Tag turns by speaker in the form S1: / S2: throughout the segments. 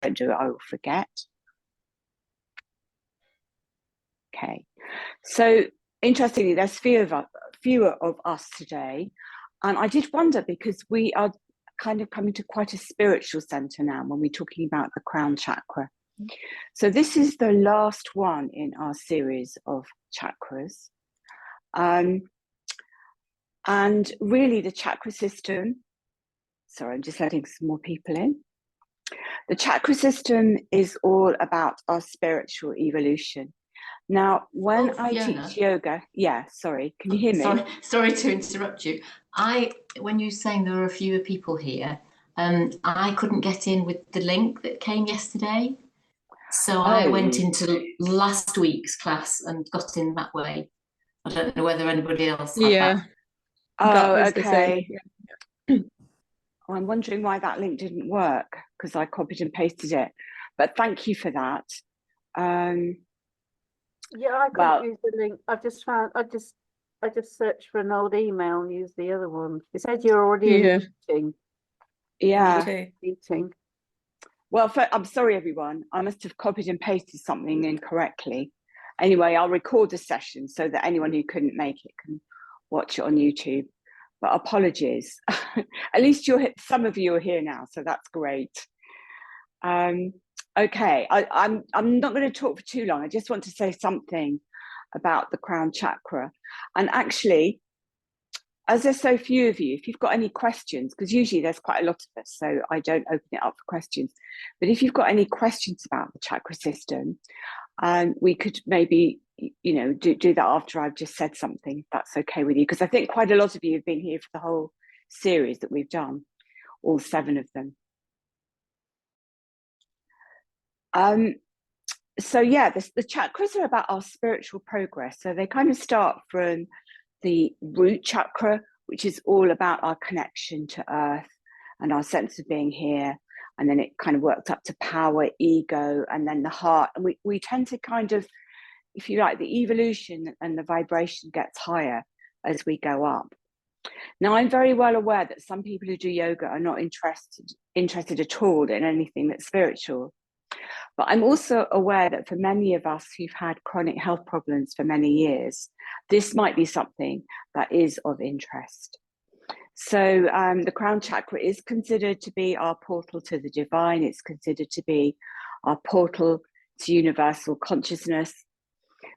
S1: don't do it, I will forget. Okay, so interestingly, there's fewer of us today. And I did wonder, because we are kind of coming to quite a spiritual center now when we're talking about the crown chakra. So this is the last one in our series of chakras. And really the chakra system, sorry, I'm just letting some more people in. The chakra system is all about our spiritual evolution. Now, when I teach yoga, sorry, can you hear me?
S2: Sorry to interrupt you. When you were saying there were fewer people here, I couldn't get in with the link that came yesterday. So I went into last week's class and got in that way. I don't know whether anybody else had that.
S1: Oh, okay. I'm wondering why that link didn't work, because I copied and pasted it. But thank you for that.
S3: Yeah, I couldn't use the link. I just searched for an old email and used the other one. It said you're already in a meeting.
S1: Yeah.
S3: Meeting.
S1: Well, I'm sorry, everyone. I must have copied and pasted something incorrectly. Anyway, I'll record the session so that anyone who couldn't make it can watch it on YouTube. But apologies. At least some of you are here now, so that's great. Okay, I'm not going to talk for too long. I just want to say something about the crown chakra. And actually, as there's so few of you, if you've got any questions, because usually there's quite a lot of us, so I don't open it up for questions. But if you've got any questions about the chakra system, we could maybe, do that after I've just said something, if that's okay with you. Because I think quite a lot of you have been here for the whole series that we've done, all 7 of them. So yeah, the chakras are about our spiritual progress. So they kind of start from the root chakra, which is all about our connection to earth and our sense of being here. And then it kind of works up to power, ego, and then the heart. And we tend to kind of, if you like, the evolution and the vibration gets higher as we go up. Now, I'm very well aware that some people who do yoga are not interested at all in anything that's spiritual. But I'm also aware that for many of us who've had chronic health problems for many years, this might be something that is of interest. So the crown chakra is considered to be our portal to the divine. It's considered to be our portal to universal consciousness.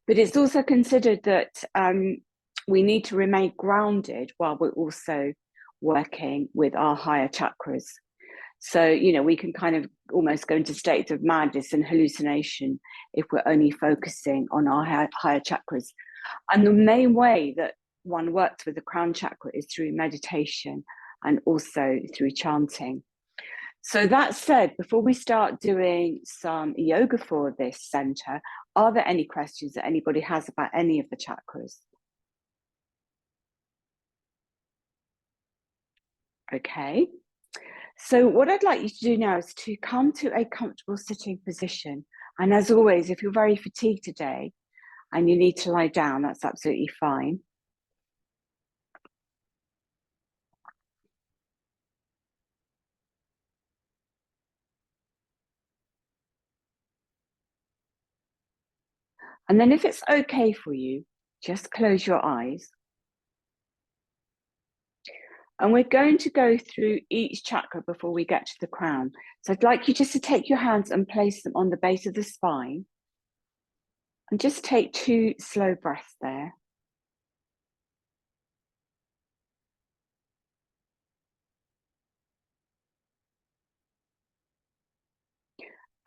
S1: But it's also considered that we need to remain grounded while we're also working with our higher chakras. So, we can kind of almost go into states of madness and hallucination if we're only focusing on our higher chakras. And the main way that one works with the crown chakra is through meditation and also through chanting. So that said, before we start doing some yoga for this center, are there any questions that anybody has about any of the chakras? Okay. So what I'd like you to do now is to come to a comfortable sitting position. And as always, if you're very fatigued today and you need to lie down, that's absolutely fine. And then if it's okay for you, just close your eyes. And we're going to go through each chakra before we get to the crown. So I'd like you just to take your hands and place them on the base of the spine. And just take 2 slow breaths there.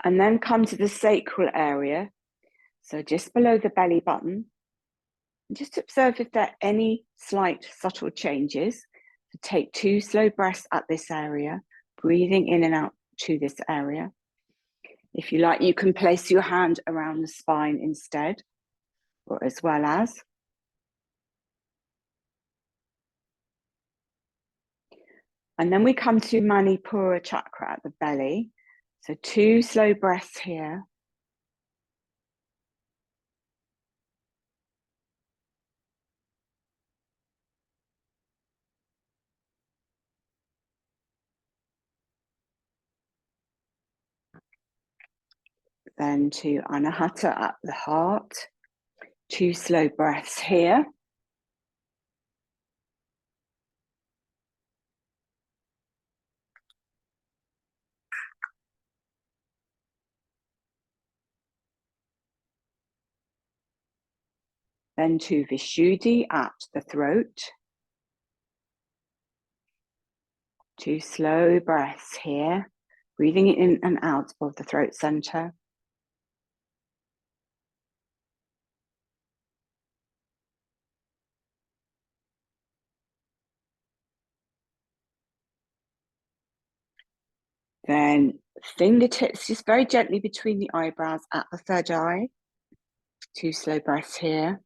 S1: And then come to the sacral area. So just below the belly button. And just observe if there are any slight subtle changes. So take 2 slow breaths at this area, breathing in and out to this area. If you like, you can place your hand around the spine instead, or as well as. And then we come to Manipura chakra at the belly. So 2 slow breaths here. then to Anahata at the heart. 2 slow breaths here. Then to Vishuddhi at the throat. 2 slow breaths here, breathing in and out of the throat center. Then fingertips just very gently between the eyebrows at the third eye. 2 slow breaths here.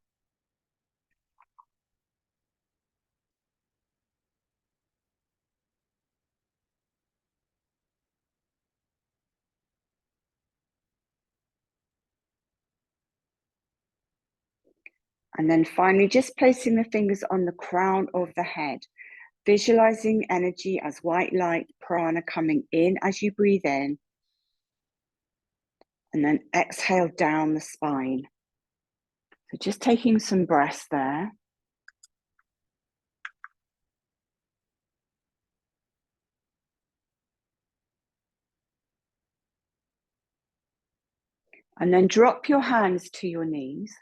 S1: And then finally, just placing the fingers on the crown of the head, visualizing energy as white light, prana coming in as you breathe in, and then exhale down the spine. So just taking some breaths there. And then drop your hands to your knees.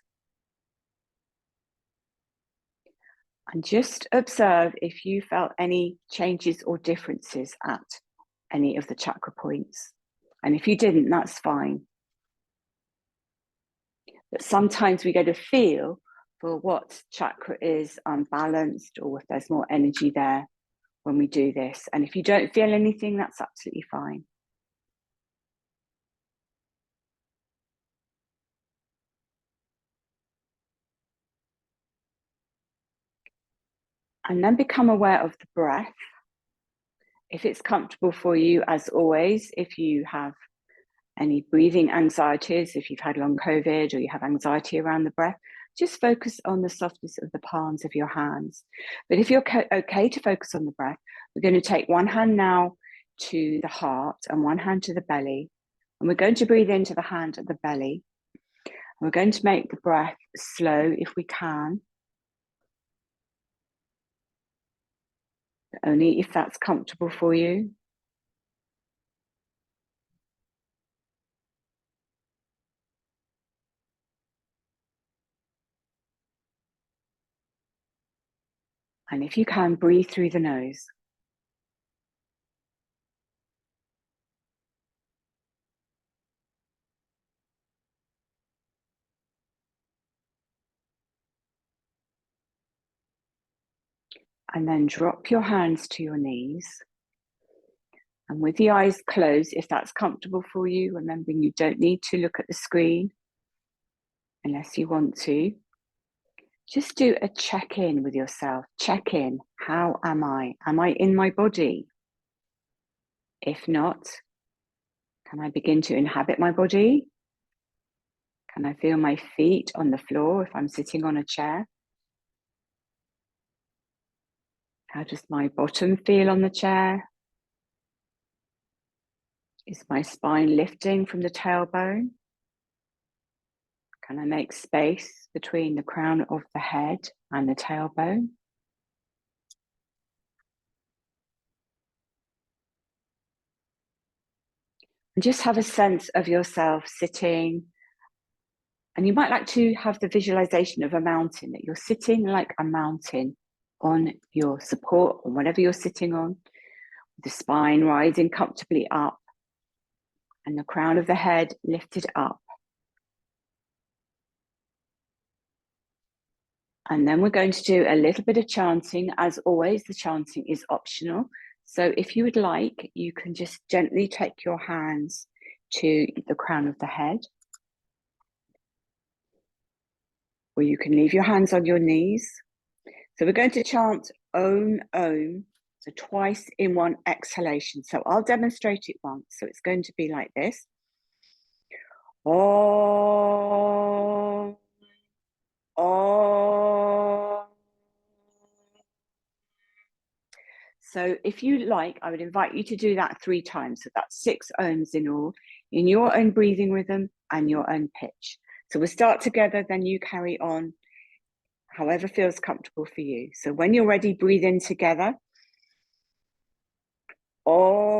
S1: And just observe if you felt any changes or differences at any of the chakra points. And if you didn't, that's fine. But sometimes we get a feel for what chakra is unbalanced or if there's more energy there when we do this. And if you don't feel anything, that's absolutely fine. And then become aware of the breath. If it's comfortable for you, as always, if you have any breathing anxieties, if you've had long COVID or you have anxiety around the breath, just focus on the softness of the palms of your hands. But if you're okay to focus on the breath, we're going to take one hand now to the heart and one hand to the belly. And we're going to breathe into the hand at the belly. And we're going to make the breath slow if we can. Only if that's comfortable for you. And if you can, breathe through the nose. And then drop your hands to your knees. And with the eyes closed, if that's comfortable for you, remembering you don't need to look at the screen unless you want to. Just do a check-in with yourself. Check in. How am I? Am I in my body? If not, can I begin to inhabit my body? Can I feel my feet on the floor if I'm sitting on a chair? How does my bottom feel on the chair? Is my spine lifting from the tailbone? Can I make space between the crown of the head and the tailbone? And just have a sense of yourself sitting. And you might like to have the visualization of a mountain, that you're sitting like a mountain on your support or whatever you're sitting on, with the spine rising comfortably up and the crown of the head lifted up. And then we're going to do a little bit of chanting. As always, the chanting is optional. So if you would like, you can just gently take your hands to the crown of the head. Or you can leave your hands on your knees. So we're going to chant Om, Om, so twice in one exhalation. So I'll demonstrate it once. So it's going to be like this. Om, Om. So if you like, I would invite you to do that 3 times. So that's 6 ohms in all. in your own breathing rhythm and your own pitch. So we'll start together, then you carry on however feels comfortable for you. So when you're ready, breathe in together. Om,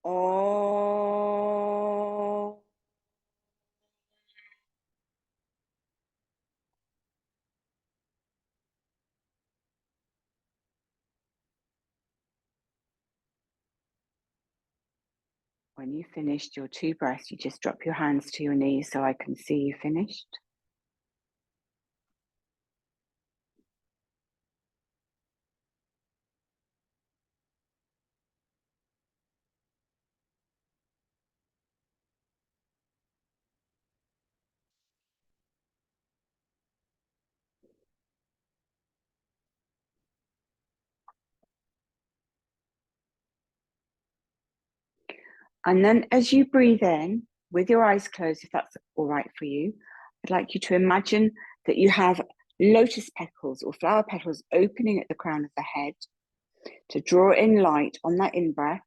S1: Om. When you finished your 2 breaths, you just drop your hands to your knees so I can see you finished. And then as you breathe in, with your eyes closed, if that's all right for you, I'd like you to imagine that you have lotus petals or flower petals opening at the crown of the head to draw in light on that in-breath.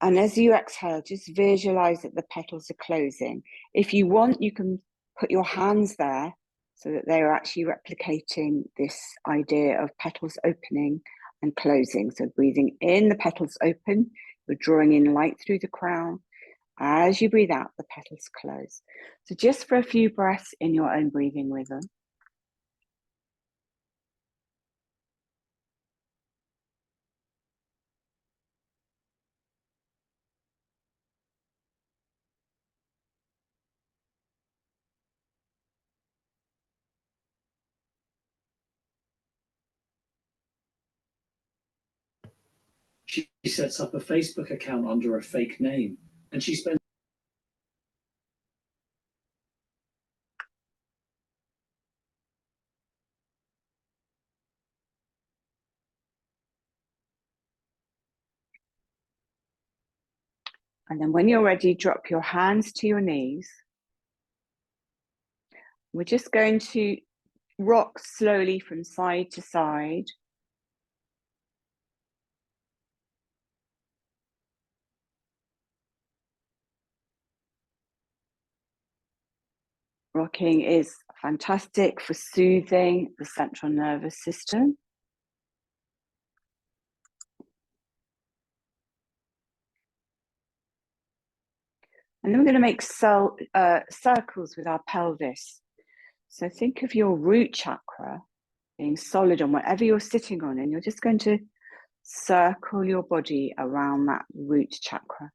S1: And as you exhale, just visualize that the petals are closing. If you want, you can put your hands there so that they are actually replicating this idea of petals opening and closing. So breathing in, the petals open, you're drawing in light through the crown. As you breathe out, the petals close. So just for a few breaths in your own breathing rhythm.
S4: She sets up a Facebook account under a fake name, and she spends.
S1: And then when you're ready, drop your hands to your knees. We're just going to rock slowly from side to side. Rocking is fantastic for soothing the central nervous system. And then we're going to make circles with our pelvis. So think of your root chakra being solid on whatever you're sitting on, and you're just going to circle your body around that root chakra.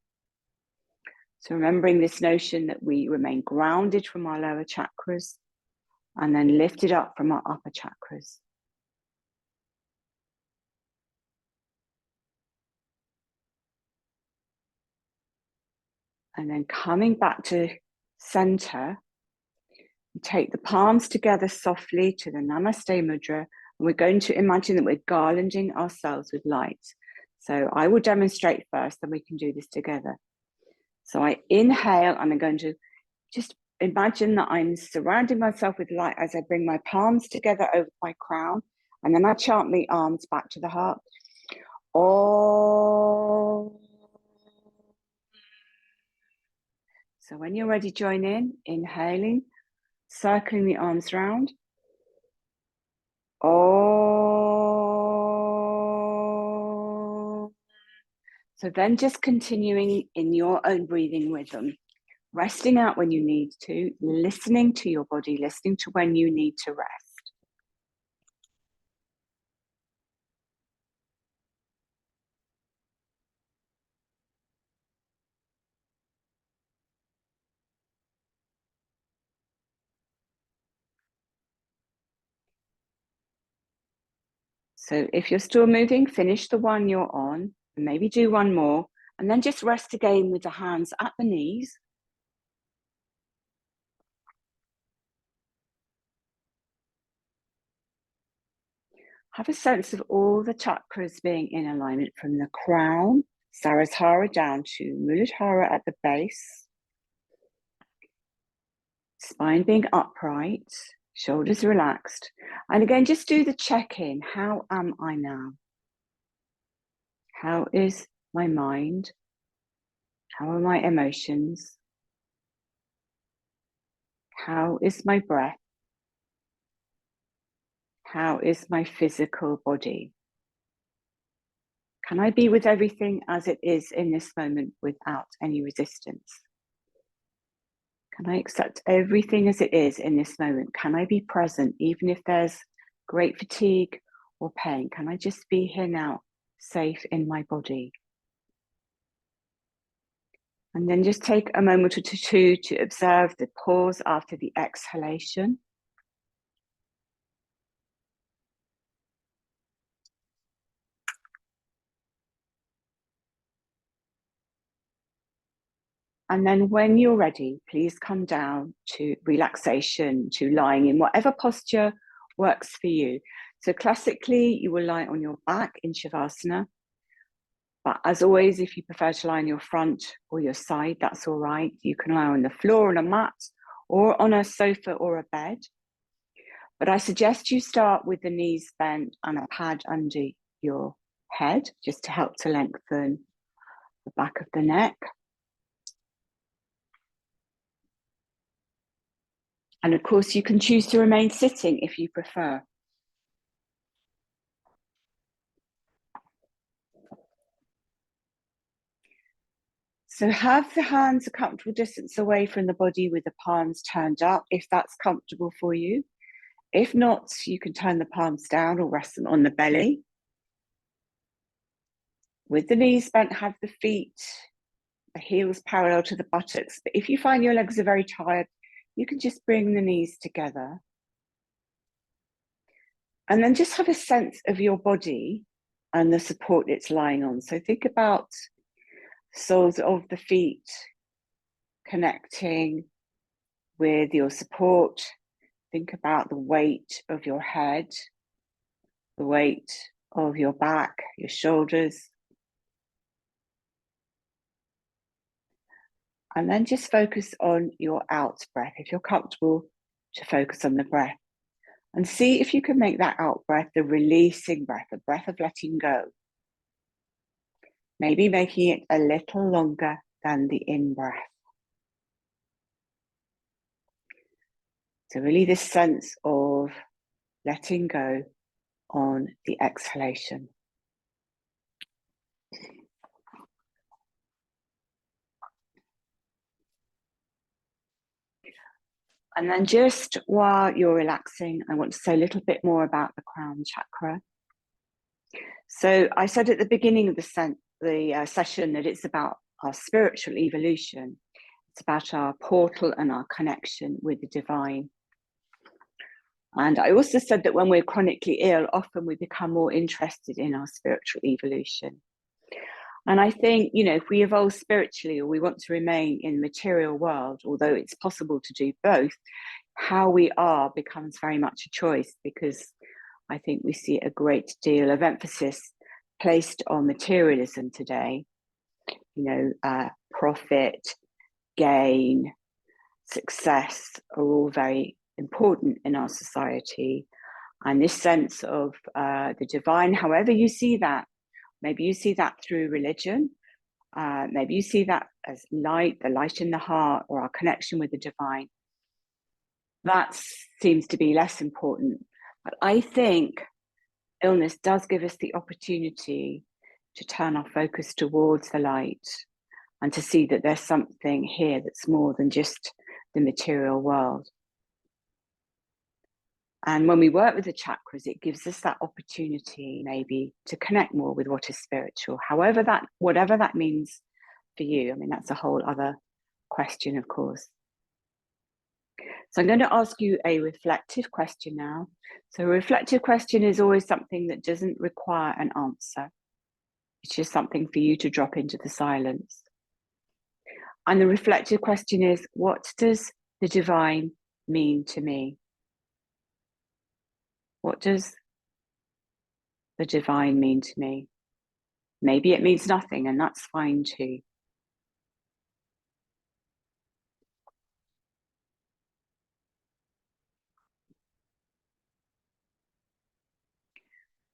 S1: So remembering this notion that we remain grounded from our lower chakras and then lifted up from our upper chakras. And then coming back to center, you take the palms together softly to the Namaste Mudra, and we're going to imagine that we're garlanding ourselves with light. So I will demonstrate first, then we can do this together. So I inhale, and I'm going to just imagine that I'm surrounding myself with light as I bring my palms together over my crown, and then I chant the arms back to the heart. Om. So when you're ready, join in, inhaling, circling the arms round. Om. So then just continuing in your own breathing rhythm, resting out when you need to, listening to your body, listening to when you need to rest. So if you're still moving, finish the one you're on, and maybe do one more, and then just rest again with the hands at the knees. Have a sense of all the chakras being in alignment from the crown, Sahasrara, down to Muladhara at the base. Spine being upright, shoulders relaxed. And again, just do the check-in. How am I now? How is my mind? How are my emotions? How is my breath? How is my physical body? Can I be with everything as it is in this moment without any resistance? Can I accept everything as it is in this moment? Can I be present even if there's great fatigue or pain? Can I just be here now, safe in my body? And then just take a moment or two to observe the pause after the exhalation. And then when you're ready, please come down to relaxation, to lying in whatever posture works for you. So classically, you will lie on your back in Shavasana. But as always, if you prefer to lie on your front or your side, that's all right. You can lie on the floor on a mat or on a sofa or a bed. But I suggest you start with the knees bent and a pad under your head, just to help to lengthen the back of the neck. And of course, you can choose to remain sitting if you prefer. So have the hands a comfortable distance away from the body with the palms turned up, if that's comfortable for you. If not, you can turn the palms down or rest them on the belly. With the knees bent, have the feet, the heels parallel to the buttocks. But if you find your legs are very tired, you can just bring the knees together. And then just have a sense of your body and the support it's lying on. So think about soles of the feet connecting with your support. Think about the weight of your head, the weight of your back, your shoulders. And then just focus on your out breath, if you're comfortable to focus on the breath. And see if you can make that out breath the releasing breath, a breath of letting go. Maybe making it a little longer than the in breath. So really this sense of letting go on the exhalation. And then just while you're relaxing, I want to say a little bit more about the Crown Chakra. So I said at the beginning of the session that it's about our spiritual evolution. It's about our portal and our connection with the divine. And I also said that when we're chronically ill, often we become more interested in our spiritual evolution. And I think, you know, if we evolve spiritually or we want to remain in the material world, although it's possible to do both, how we are becomes very much a choice, because I think we see a great deal of emphasis placed on materialism today. You know, profit, gain, success are all very important in our society. And this sense of the divine, however you see that, maybe you see that through religion, maybe you see that as light, the light in the heart, or our connection with the divine. That seems to be less important. But I think illness does give us the opportunity to turn our focus towards the light and to see that there's something here that's more than just the material world. And when we work with the chakras, it gives us that opportunity maybe to connect more with what is spiritual, whatever that means for you. I mean, that's a whole other question, of course. So I'm going to ask you a reflective question now. So a reflective question is always something that doesn't require an answer. It's just something for you to drop into the silence. And the reflective question is, what does the divine mean to me? What does the divine mean to me? Maybe it means nothing, and that's fine too.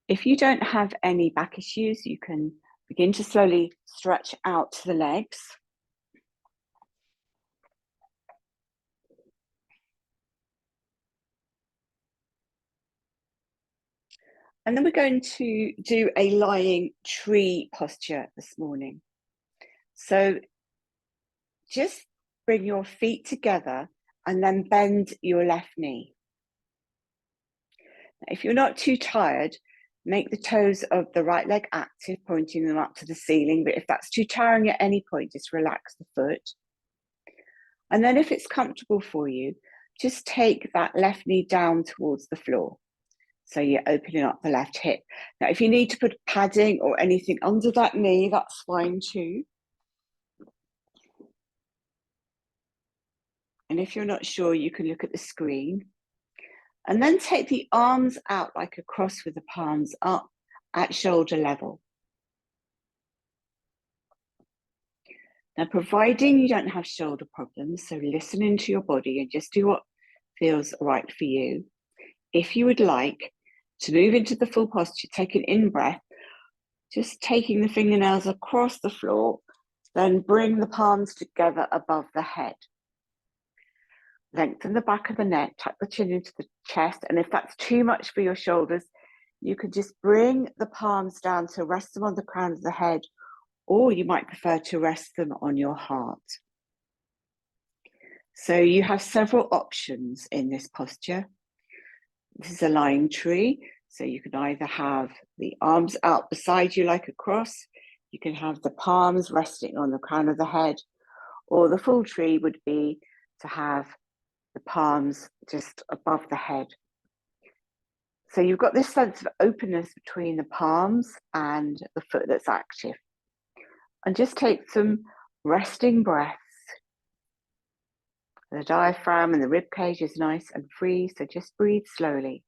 S1: If you don't have any back issues, you can Begin to slowly stretch out to the legs. And then we're going to do a lying tree posture this morning. So just bring your feet together and then bend your left knee. Now, if you're not too tired, make the toes of the right leg active, pointing them up to the ceiling. But if that's too tiring at any point, just relax the foot. And then if it's comfortable for you, just take that left knee down towards the floor. So you're opening up the left hip. Now, if you need to put padding or anything under that knee, that's fine too. And if you're not sure, you can look at the screen. And then take the arms out like a cross with the palms up at shoulder level. Now, providing you don't have shoulder problems, so listen into your body and just do what feels right for you. If you would like to move into the full posture, take an in-breath, just taking the fingernails across the floor, then bring the palms together above the head. Lengthen the back of the neck, tuck the chin into the chest, and if that's too much for your shoulders, you can just bring the palms down to rest them on the crown of the head, or you might prefer to rest them on your heart. So you have several options in this posture. This is a lying tree, so you can either have the arms out beside you like a cross, you can have the palms resting on the crown of the head, or the full tree would be to have the palms just above the head. So you've got this sense of openness between the palms and the foot that's active. And just take some resting breaths. The diaphragm and the rib cage is nice and free, so just breathe slowly.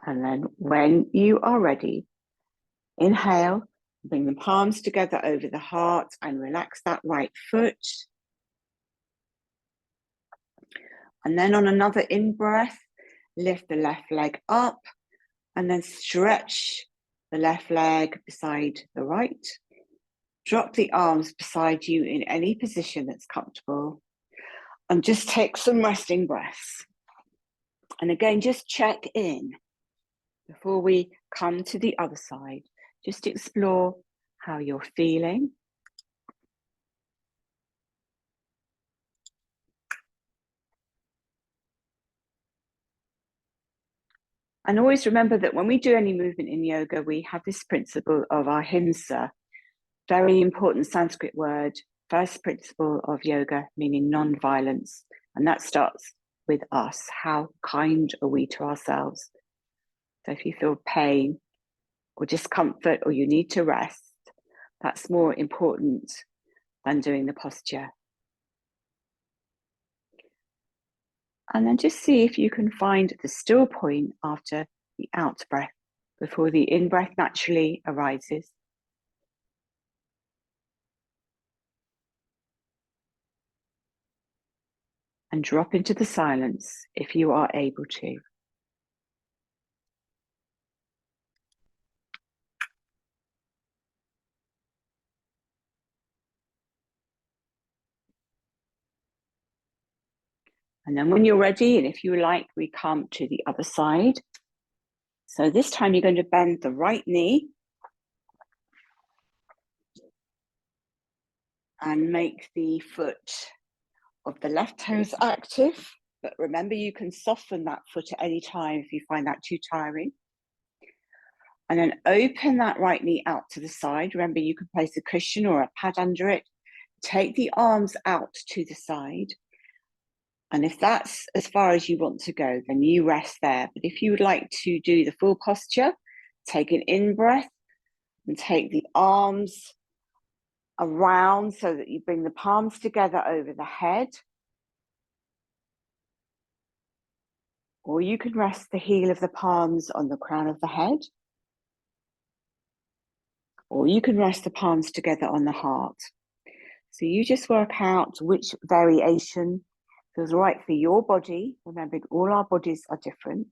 S1: And then when you are ready, inhale, bring the palms together over the heart and relax that right foot. And then on another in-breath, lift the left leg up and then stretch the left leg beside the right. Drop the arms beside you in any position that's comfortable and just take some resting breaths. And again, just check in before we come to the other side. Just explore how you're feeling. And always remember that when we do any movement in yoga, we have this principle of ahimsa, very important Sanskrit word, first principle of yoga, meaning non-violence. And that starts with us. How kind are we to ourselves? So if you feel pain or discomfort or you need to rest, that's more important than doing the posture. And then just see if you can find the still point after the out breath before the in breath naturally arises. And drop into the silence if you are able to. And then when you're ready, and if you like, we come to the other side. So this time you're going to bend the right knee and make the foot of the left toes active. But remember, you can soften that foot at any time if you find that too tiring. And then open that right knee out to the side. Remember, you can place a cushion or a pad under it. Take the arms out to the side. And if that's as far as you want to go, then you rest there. But if you would like to do the full posture, take an in-breath and take the arms around so that you bring the palms together over the head. Or you can rest the heel of the palms on the crown of the head. Or you can rest the palms together on the heart. So you just work out which variation feels right for your body. Remembering all our bodies are different.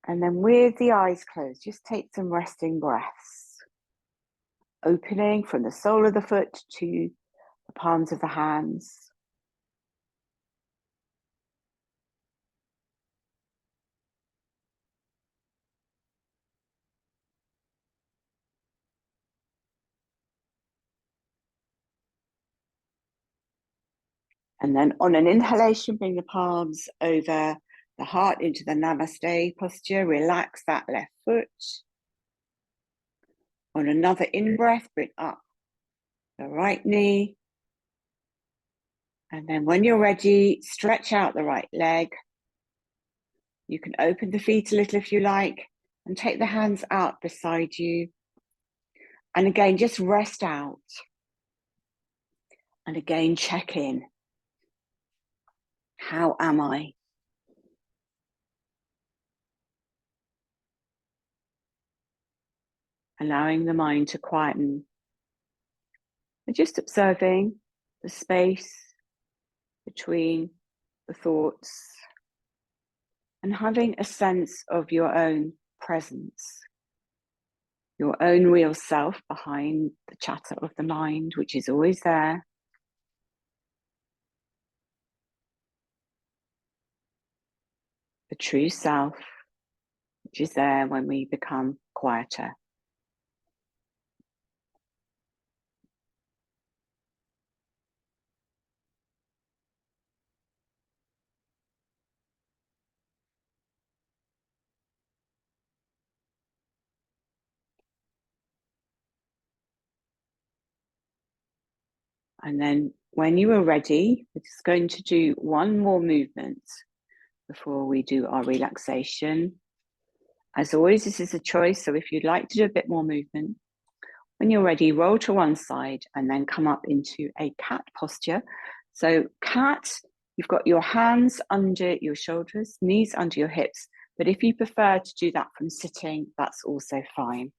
S1: And then with the eyes closed, just take some resting breaths. Opening from the sole of the foot to the palms of the hands. And then on an inhalation, bring the palms over the heart into the Namaste posture. Relax that left foot. On another in-breath, bring up the right knee. And then when you're ready, stretch out the right leg. You can open the feet a little if you like, and take the hands out beside you. And again, just rest out. And again, check in. How am I? Allowing the mind to quieten. And just observing the space between the thoughts and having a sense of your own presence, your own real self behind the chatter of the mind, which is always there. The true self, which is there when we become quieter. And then when you are ready, we're just going to do one more movement before we do our relaxation. As always, this is a choice, so if you'd like to do a bit more movement, when you're ready, roll to one side and then come up into a cat posture. So cat, you've got your hands under your shoulders, knees under your hips, but if you prefer to do that from sitting, that's also fine.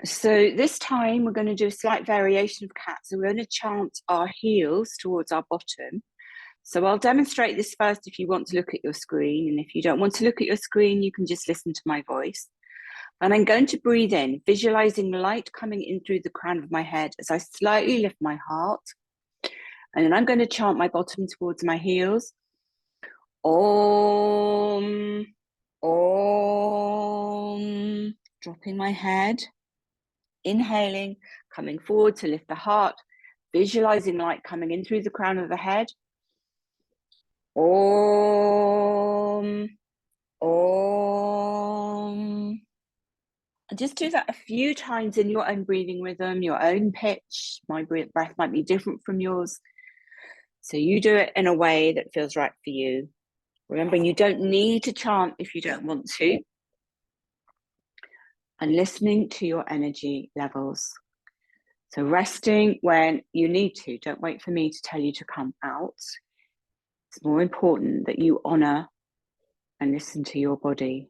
S1: So this time we're going to do a slight variation of cat. So we're going to chant our heels towards our bottom. So I'll demonstrate this first if you want to look at your screen. And if you don't want to look at your screen, you can just listen to my voice. And I'm going to breathe in, visualizing light coming in through the crown of my head as I slightly lift my heart. And then I'm going to chant my bottom towards my heels. Om, Om, dropping my head. Inhaling, coming forward to lift the heart, visualizing light coming in through the crown of the head. Om, Om. And just do that a few times in your own breathing rhythm, your own pitch. My breath might be different from yours. So you do it in a way that feels right for you. Remembering you don't need to chant if you don't want to. And listening to your energy levels. So resting when you need to. Don't wait for me to tell you to come out. It's more important that you honor and listen to your body.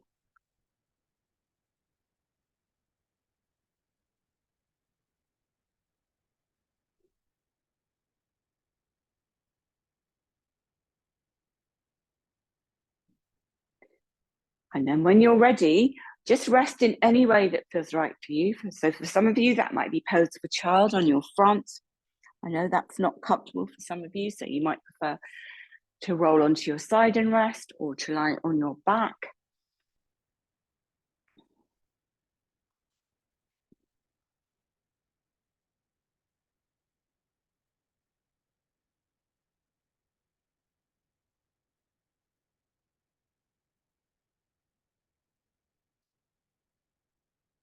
S1: And then when you're ready, just rest in any way that feels right for you. So for some of you, that might be pose of a child on your front. I know that's not comfortable for some of you, so you might prefer to roll onto your side and rest, or to lie on your back.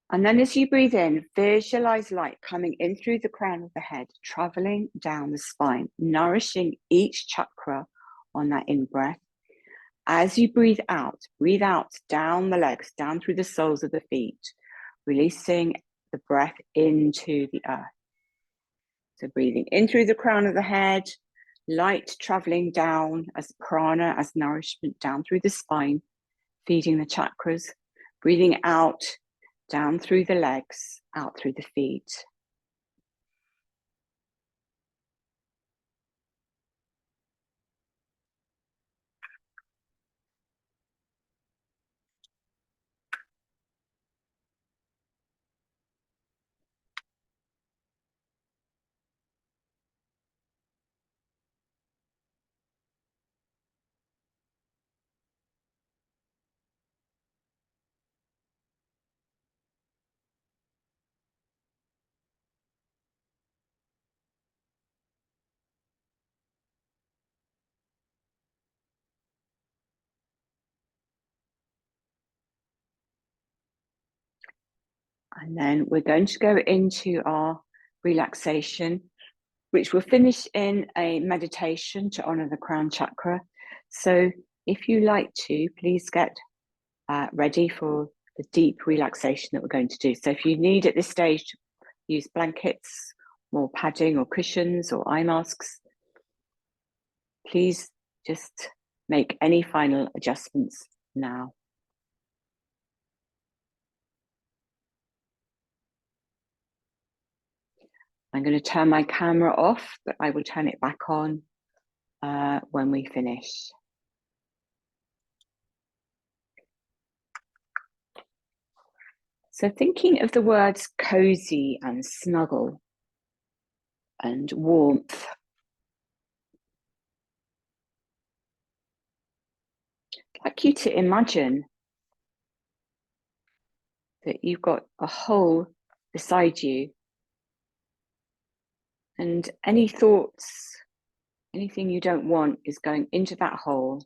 S1: And then as you breathe in, visualize light coming in through the crown of the head, traveling down the spine, nourishing each chakra on that in-breath. As you breathe out down the legs, down through the soles of the feet, releasing the breath into the earth. So breathing in through the crown of the head, light traveling down as prana, as nourishment down through the spine, feeding the chakras. Breathing out, down through the legs, out through the feet. And then we're going to go into our relaxation, which will finish in a meditation to honor the crown chakra. So if you like to, please get ready for the deep relaxation that we're going to do. So if you need at this stage to use blankets, more padding or cushions or eye masks, please just make any final adjustments now. I'm going to turn my camera off, but I will turn it back on when we finish. So thinking of the words cozy and snuggle and warmth, I'd like you to imagine that you've got a hole beside you, and any thoughts, anything you don't want is going into that hole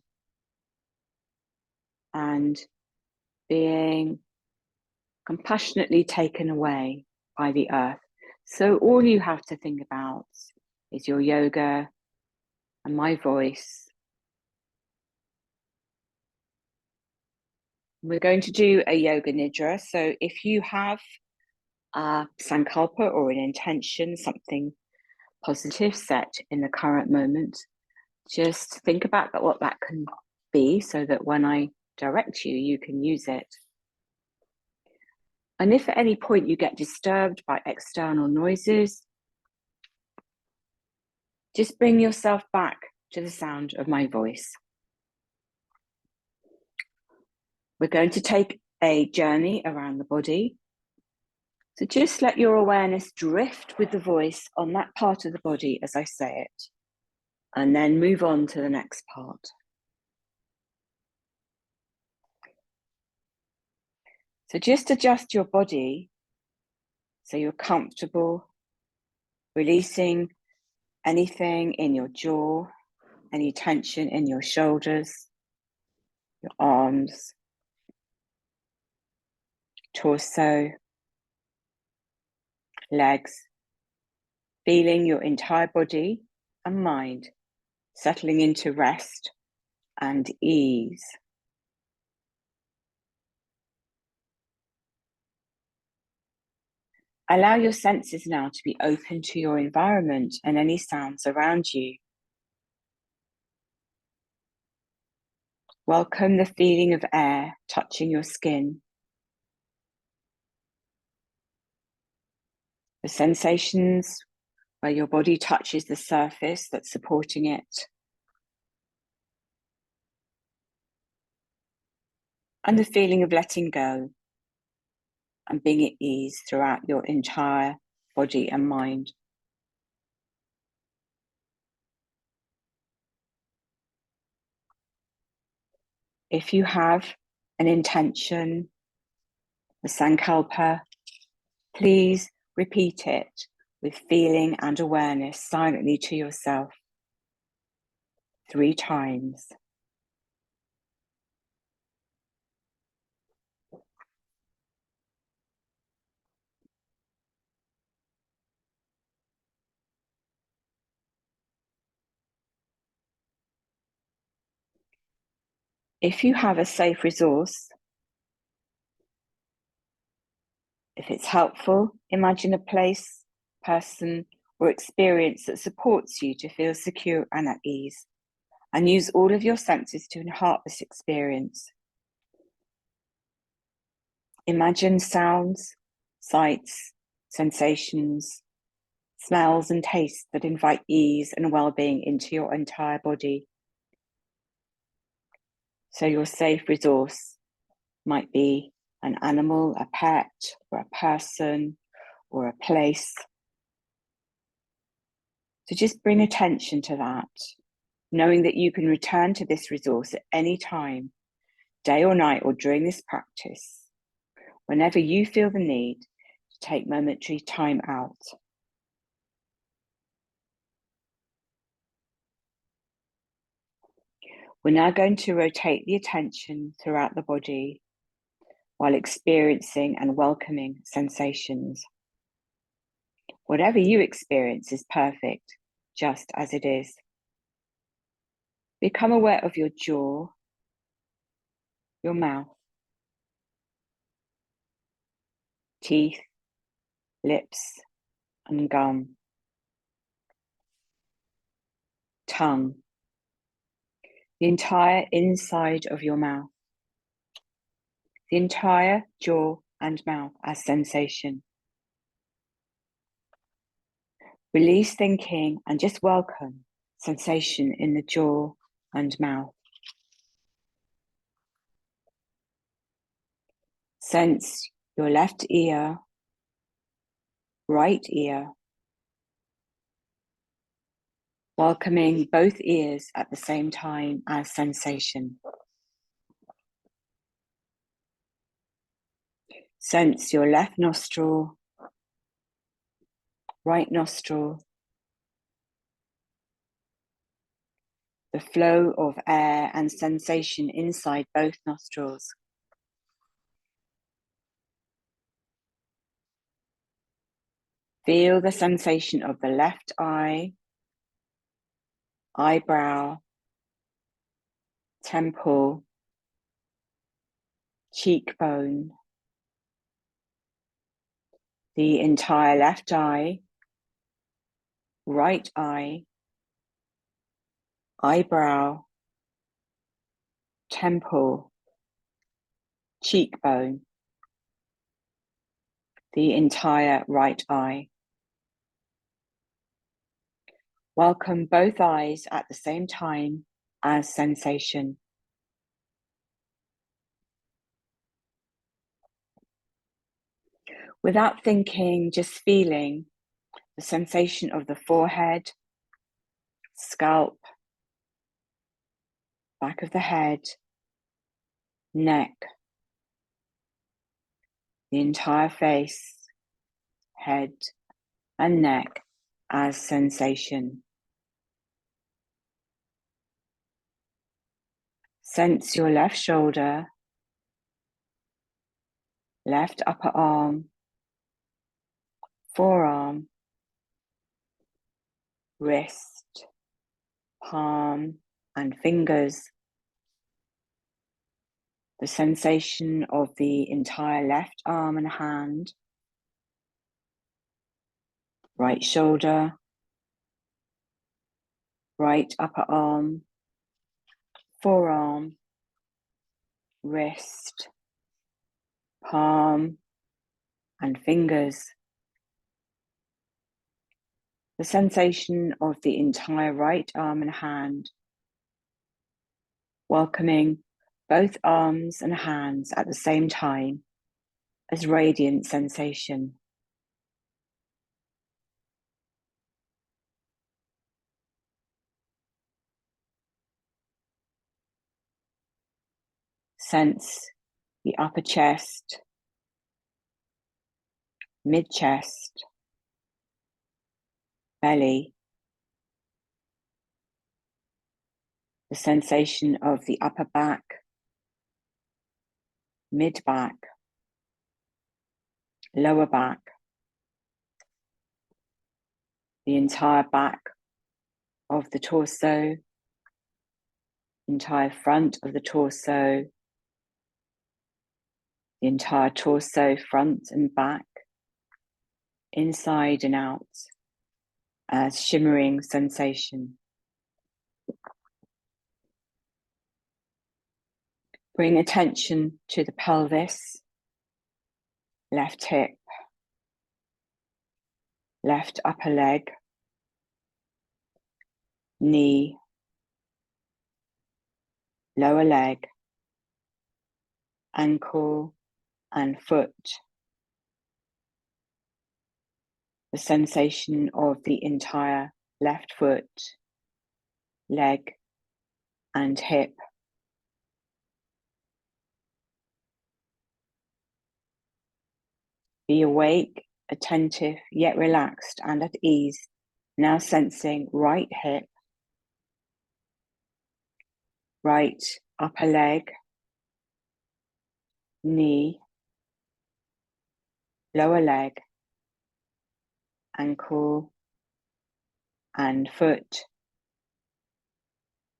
S1: and being compassionately taken away by the earth. So all you have to think about is your yoga and my voice. We're going to do a Yoga Nidra. So if you have a sankalpa or an intention, something positive set in the current moment, just think about what that can be so that when I direct you, you can use it. And if at any point you get disturbed by external noises, just bring yourself back to the sound of my voice. We're going to take a journey around the body. So just let your awareness drift with the voice on that part of the body as I say it, and then move on to the next part. So just adjust your body so you're comfortable, releasing anything in your jaw, any tension in your shoulders, your arms, torso, legs, feeling your entire body and mind settling into rest and ease. Allow your senses now to be open to your environment and any sounds around you. Welcome the feeling of air touching your skin. The sensations where your body touches the surface that's supporting it. And the feeling of letting go and being at ease throughout your entire body and mind. If you have an intention, a sankalpa, please repeat it with feeling and awareness silently to yourself 3 times. If you have a safe resource, if it's helpful, imagine a place, person, or experience that supports you to feel secure and at ease, and use all of your senses to enhance this experience. Imagine sounds, sights, sensations, smells and tastes that invite ease and well-being into your entire body. So your safe resource might be an animal, a pet, or a person, or a place. So just bring attention to that, knowing that you can return to this resource at any time, day or night, or during this practice, whenever you feel the need to take momentary time out. We're now going to rotate the attention throughout the body while experiencing and welcoming sensations. Whatever you experience is perfect, just as it is. Become aware of your jaw, your mouth, teeth, lips, and gum, tongue, the entire inside of your mouth, the entire jaw and mouth as sensation. Release thinking and just welcome sensation in the jaw and mouth. Sense your left ear, right ear, welcoming both ears at the same time as sensation. Sense your left nostril, right nostril, the flow of air and sensation inside both nostrils. Feel the sensation of the left eye, eyebrow, temple, cheekbone, the entire left eye, right eye, eyebrow, temple, cheekbone, the entire right eye. Welcome both eyes at the same time as sensation. Without thinking, just feeling the sensation of the forehead, scalp, back of the head, neck, the entire face, head, and neck as sensation. Sense your left shoulder, left upper arm, forearm, wrist, palm, and fingers. The sensation of the entire left arm and hand, right shoulder, right upper arm, forearm, wrist, palm, and fingers. The sensation of the entire right arm and hand, welcoming both arms and hands at the same time as radiant sensation. Sense the upper chest, mid-chest, belly, the sensation of the upper back, mid-back, lower back, the entire back of the torso, entire front of the torso, the entire torso, front and back, inside and out, as shimmering sensation. Bring attention to the pelvis, left hip, left upper leg, knee, lower leg, ankle and foot. The sensation of the entire left foot, leg and hip. Be awake, attentive, yet relaxed and at ease. Now sensing right hip, right upper leg, knee, lower leg, ankle and foot.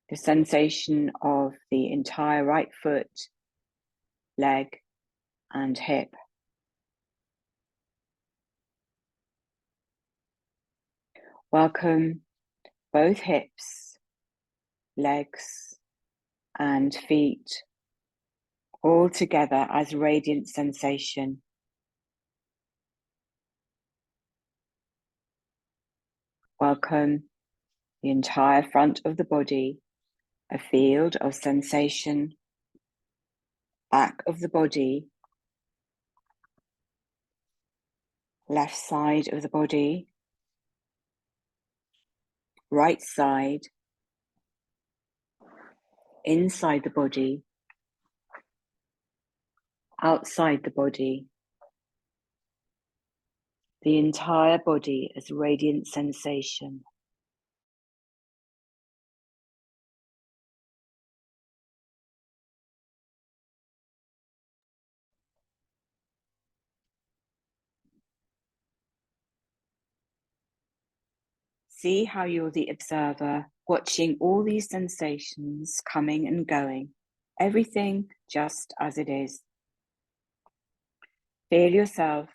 S1: The sensation of the entire right foot, leg and hip. Welcome both hips, legs and feet all together as radiant sensation. Welcome the entire front of the body, a field of sensation, back of the body, left side of the body, right side, inside the body, outside the body, the entire body as radiant sensation. See how you're the observer, watching all these sensations coming and going, everything just as it is. Feel yourself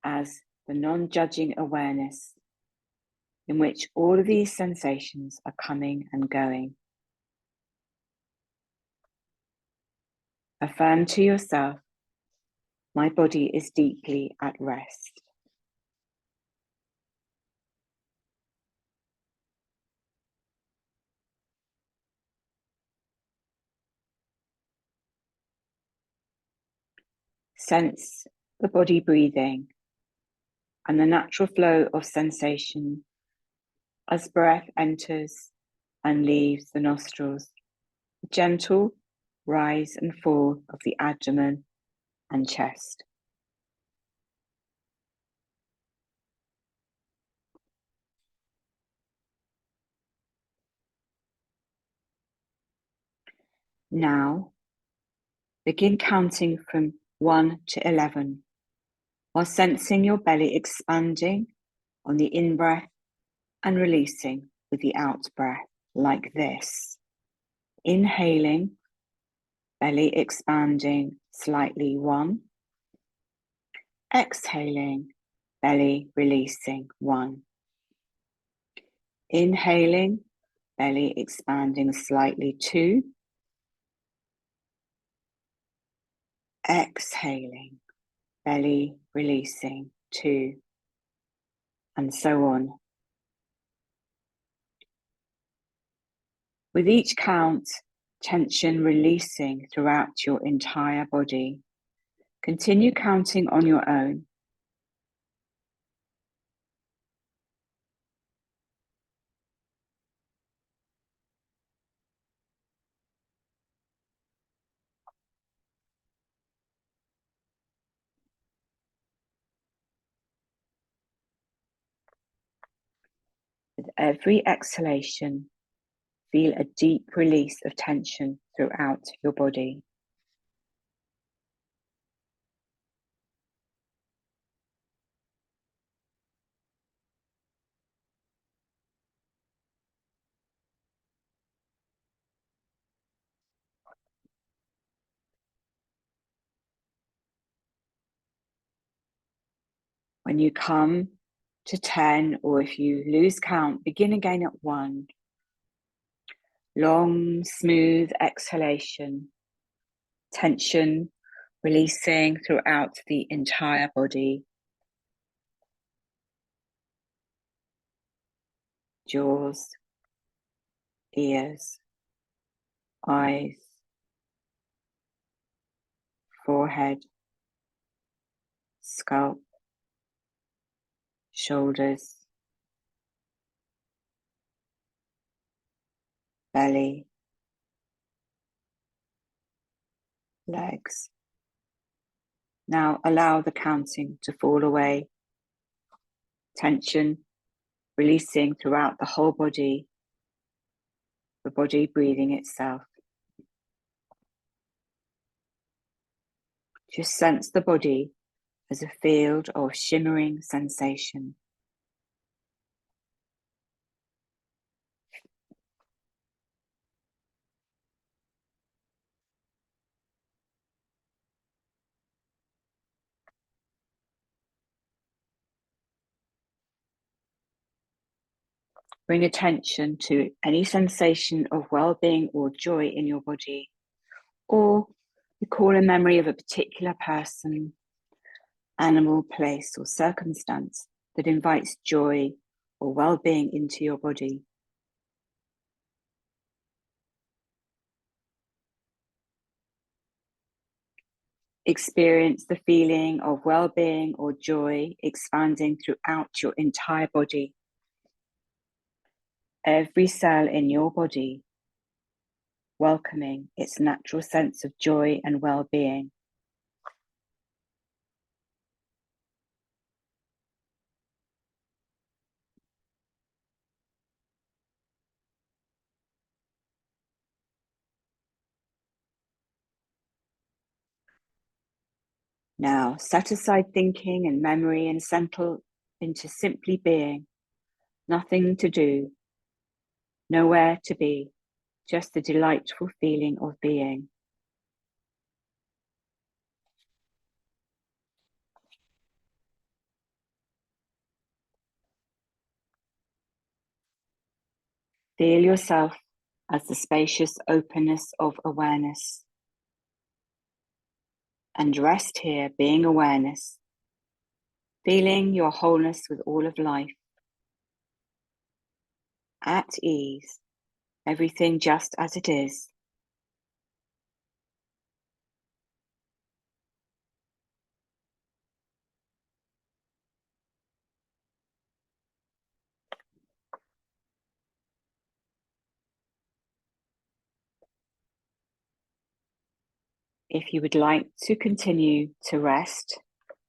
S1: as the non-judging awareness in which all of these sensations are coming and going. Affirm to yourself, my body is deeply at rest. Sense the body breathing and the natural flow of sensation as breath enters and leaves the nostrils, the gentle rise and fall of the abdomen and chest. Now, begin counting from 1 to 11, while sensing your belly expanding on the in-breath and releasing with the out-breath like this. Inhaling, belly expanding slightly 1. Exhaling, belly releasing 1. Inhaling, belly expanding slightly 2. Exhaling, belly releasing 2. And so on. With each count, tension releasing throughout your entire body. Continue counting on your own. With every exhalation, feel a deep release of tension throughout your body. When you come to 10, or if you lose count, begin again at 1. Long, smooth exhalation, tension releasing throughout the entire body. Jaws, ears, eyes, forehead, scalp, shoulders, belly, legs. Now allow the counting to fall away. Tension releasing throughout the whole body, the body breathing itself. Just sense the body as a field of shimmering sensation. Bring attention to any sensation of well-being or joy in your body, or recall a memory of a particular person, animal, place, or circumstance that invites joy or well-being into your body. Experience the feeling of well-being or joy expanding throughout your entire body. Every cell in your body welcoming its natural sense of joy and well-being. Now set aside thinking and memory and settle into simply being. Nothing to do, nowhere to be, just the delightful feeling of being. Feel yourself as the spacious openness of awareness. And rest here, being awareness, feeling your wholeness with all of life. At ease, everything just as it is. If you would like to continue to rest,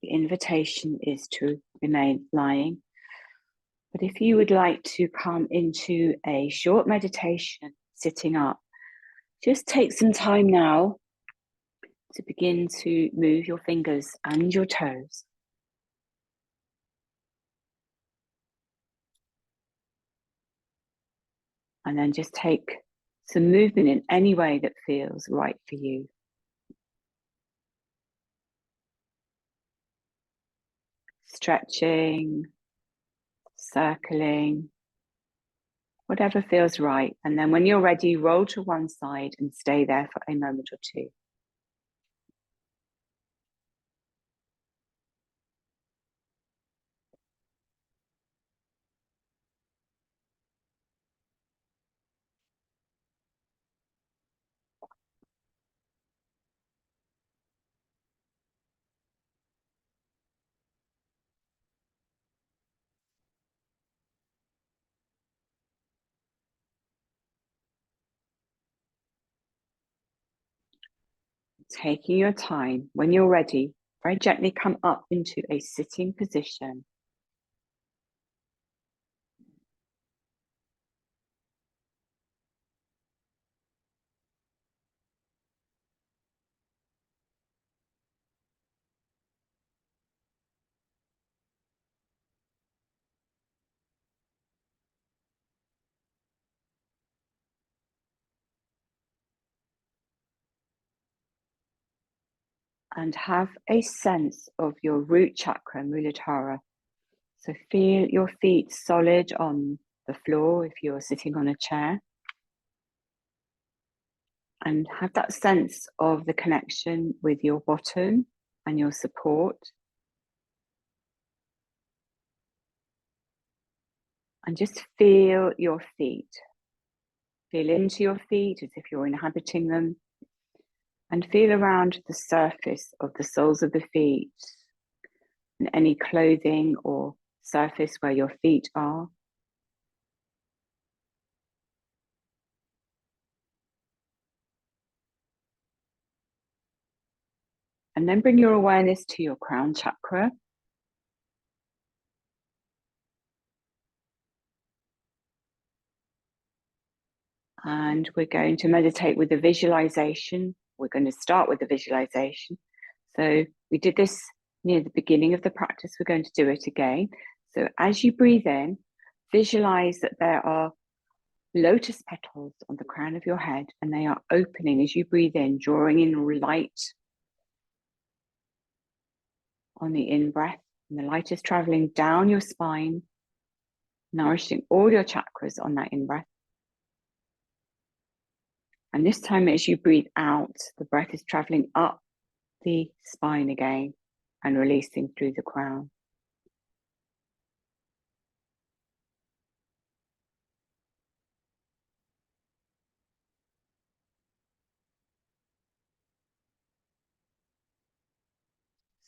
S1: the invitation is to remain lying. But if you would like to come into a short meditation sitting up, just take some time now to begin to move your fingers and your toes. And then just take some movement in any way that feels right for you. Stretching, circling, whatever feels right. And then when you're ready, roll to one side and stay there for a moment or two. Taking your time, when you're ready, very gently come up into a sitting position. And have a sense of your root chakra, Muladhara, So feel your feet solid on the floor if you're sitting on a chair. And have that sense of the connection with your bottom and your support. And just feel your feet. Feel into your feet as if you're inhabiting them. And feel around the surface of the soles of the feet and any clothing or surface where your feet are. And then bring your awareness to your crown chakra. And we're going to meditate with a visualization. We're going to start with the visualization. So we did this near the beginning of the practice. We're going to do it again. So as you breathe in, visualize that there are lotus petals on the crown of your head, and they are opening as you breathe in, drawing in light on the in-breath. And the light is traveling down your spine, nourishing all your chakras on that in-breath. And this time, as you breathe out, the breath is traveling up the spine again and releasing through the crown.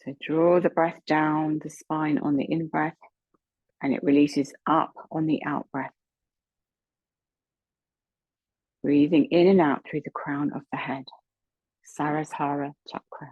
S1: So draw the breath down the spine on the in-breath, and it releases up on the out-breath. Breathing in and out through the crown of the head, Sahasrara chakra.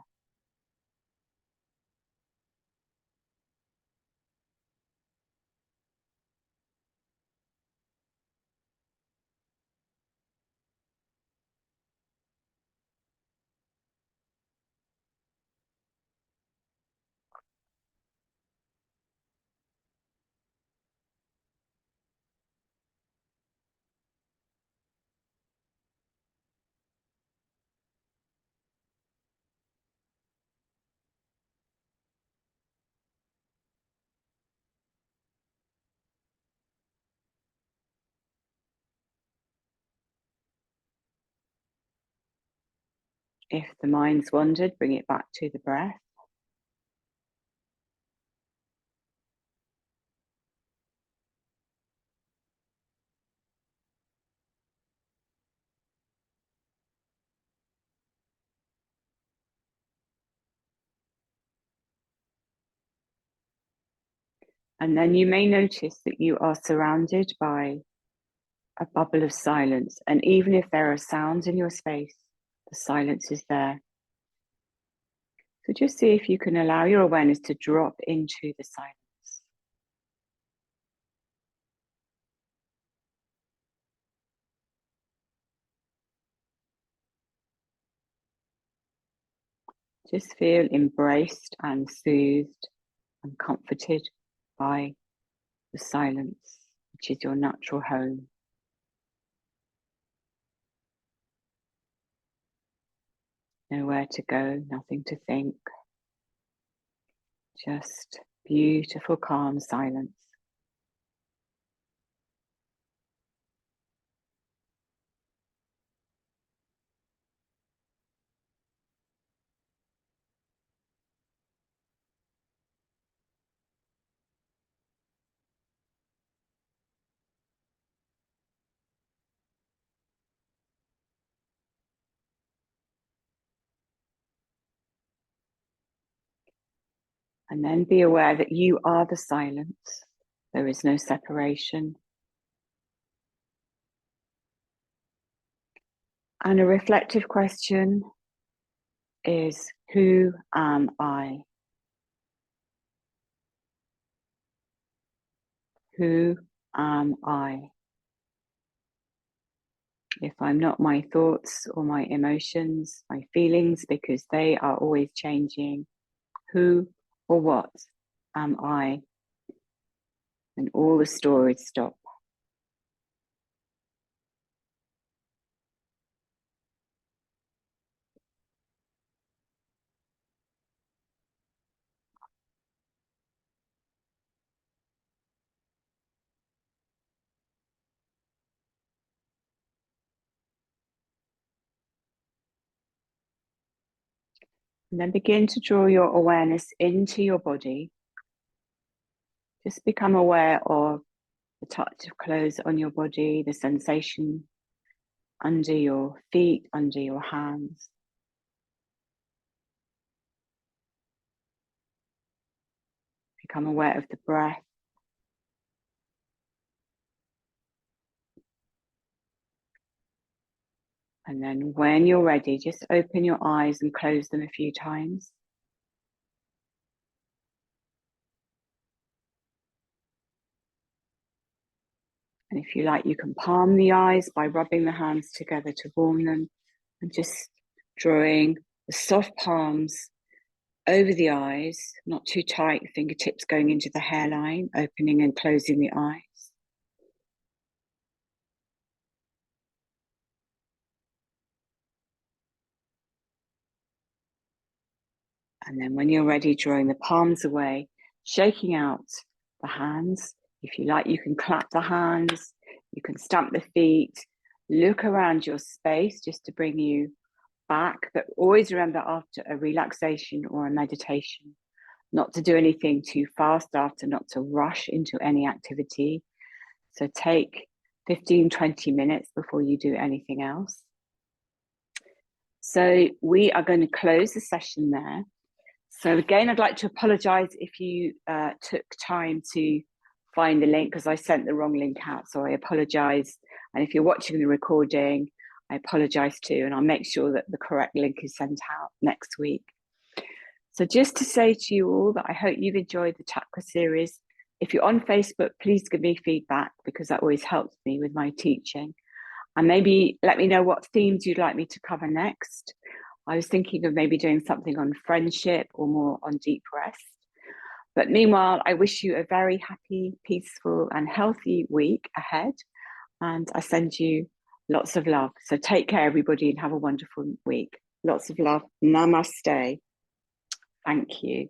S1: If the mind's wandered, bring it back to the breath. And then you may notice that you are surrounded by a bubble of silence. And even if there are sounds in your space, the silence is there. So just see if you can allow your awareness to drop into the silence. Just feel embraced and soothed and comforted by the silence, which is your natural home. Nowhere to go, nothing to think. Just beautiful, calm silence. And then be aware that you are the silence. There is no separation. And a reflective question is, who am I? Who am I? If I'm not my thoughts or my emotions, my feelings, because they are always changing, who or what am I? And all the stories stop. And then begin to draw your awareness into your body. Just become aware of the touch of clothes on your body, the sensation under your feet, under your hands. Become aware of the breath. And then when you're ready, just open your eyes and close them a few times. And if you like, you can palm the eyes by rubbing the hands together to warm them and just drawing the soft palms over the eyes, not too tight, fingertips going into the hairline, opening and closing the eyes. And then when you're ready, drawing the palms away, shaking out the hands. If you like, you can clap the hands, you can stamp the feet, look around your space just to bring you back. But always remember, after a relaxation or a meditation, not to do anything too fast after, not to rush into any activity. So take 15-20 minutes before you do anything else. So we are going to close the session there. So again, I'd like to apologize if you took time to find the link, because I sent the wrong link out, so I apologize. And if you're watching the recording, I apologize too, and I'll make sure that the correct link is sent out next week. So just to say to you all that I hope you've enjoyed the chakra series. If you're on Facebook, please give me feedback, because that always helps me with my teaching. And maybe let me know what themes you'd like me to cover next. I was thinking of maybe doing something on friendship or more on deep rest. But meanwhile, I wish you a very happy, peaceful and healthy week ahead. And I send you lots of love. So take care, everybody, and have a wonderful week. Lots of love. Namaste. Thank you.